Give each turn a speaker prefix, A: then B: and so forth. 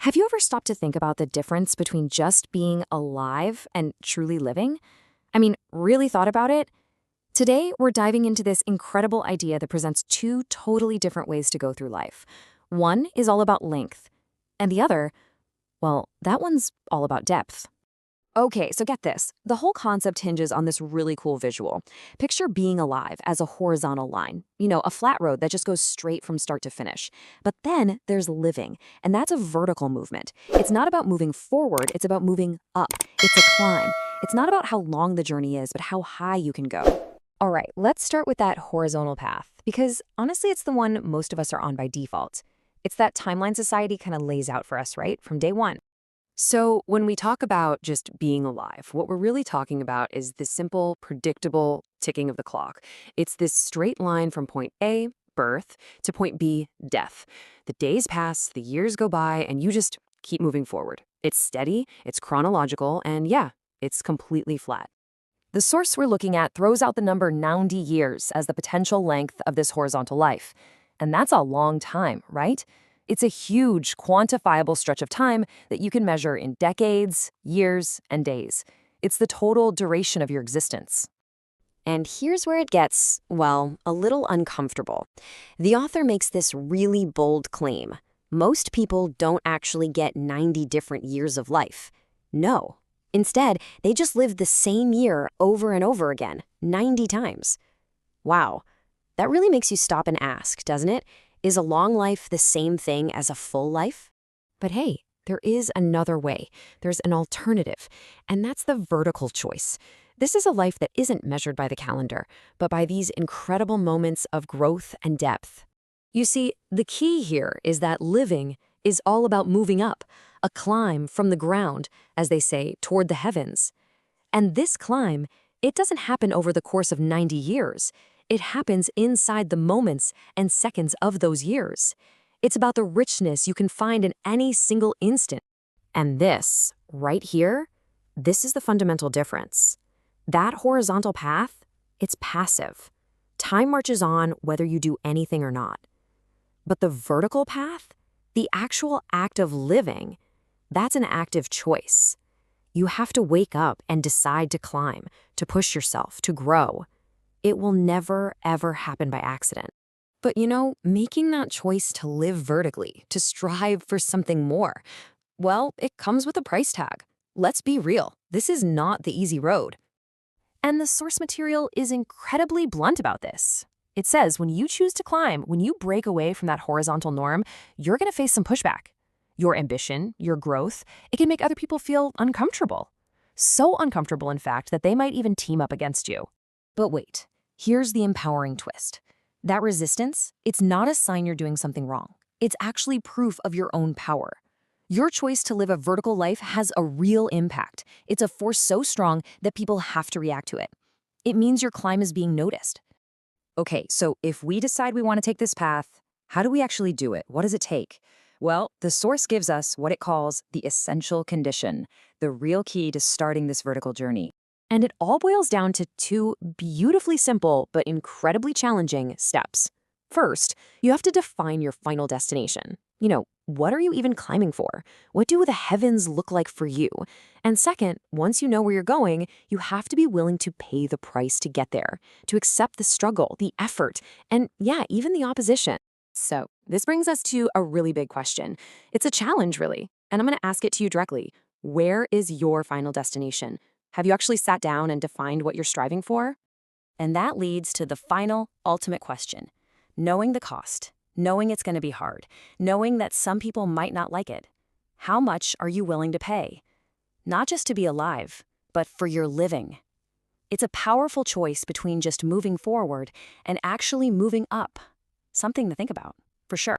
A: Have you ever stopped to think about the difference between just being alive and truly living? I mean, really thought about it? Today, we're diving into this incredible idea that presents two totally different ways to go through life. One is all about length, and the other, well, that one's all about depth. Okay, so get this. The whole concept hinges on this really cool visual. Picture being alive as a horizontal line, a flat road that just goes straight from start to finish. But then there's living, and that's a vertical movement. It's not about moving forward, it's about moving up. It's a climb. It's not about how long the journey is, but how high you can go. All right, let's start with that horizontal path, because honestly, it's the one most of us are on by default. It's that timeline society kind of lays out for us, right, from day one. So when we talk about just being alive, what we're really talking about is the simple, predictable ticking of the clock. It's this straight line from point A, birth, to point B, death. The days pass, the years go by, and you just keep moving forward. It's steady, it's chronological, and yeah, it's completely flat. The source we're looking at throws out the number 90 years as the potential length of this horizontal life. And that's a long time, right? It's a huge, quantifiable stretch of time that you can measure in decades, years, and days. It's the total duration of your existence. And here's where it gets, well, a little uncomfortable. The author makes this really bold claim. Most people don't actually get 90 different years of life. No. Instead, they just live the same year over and over again, 90 times. Wow. That really makes you stop and ask, doesn't it? Is a long life the same thing as a full life? But hey, there is another way. There's an alternative, and that's the vertical choice. This is a life that isn't measured by the calendar, but by these incredible moments of growth and depth. You see, the key here is that living is all about moving up, a climb from the ground, as they say, toward the heavens. And this climb, it doesn't happen over the course of 90 years. It happens inside the moments and seconds of those years. It's about the richness you can find in any single instant. And this, right here, this is the fundamental difference. That horizontal path, it's passive. Time marches on whether you do anything or not. But the vertical path, the actual act of living, that's an active choice. You have to wake up and decide to climb, to push yourself, to grow. It will never, ever happen by accident. But making that choice to live vertically, to strive for something more, well, it comes with a price tag. Let's be real, this is not the easy road. And the source material is incredibly blunt about this. It says when you choose to climb, when you break away from that horizontal norm, you're going to face some pushback. Your ambition, your growth, it can make other people feel uncomfortable. So uncomfortable, in fact, that they might even team up against you. But wait. Here's the empowering twist. That resistance, it's not a sign you're doing something wrong. It's actually proof of your own power. Your choice to live a vertical life has a real impact. It's a force so strong that people have to react to it. It means your climb is being noticed. Okay, so if we decide we want to take this path, how do we actually do it? What does it take? Well, the source gives us what it calls the essential condition, the real key to starting this vertical journey. And it all boils down to two beautifully simple but incredibly challenging steps. First, you have to define your final destination. What are you even climbing for? What do the heavens look like for you? And second, once you know where you're going, you have to be willing to pay the price to get there, to accept the struggle, the effort, and yeah, even the opposition. So this brings us to a really big question. It's a challenge, really, and I'm going to ask it to you directly. Where is your final destination? Have you actually sat down and defined what you're striving for? And that leads to the final, ultimate question. Knowing the cost, knowing it's going to be hard, knowing that some people might not like it. How much are you willing to pay? Not just to be alive, but for your living. It's a powerful choice between just moving forward and actually moving up. Something to think about, for sure.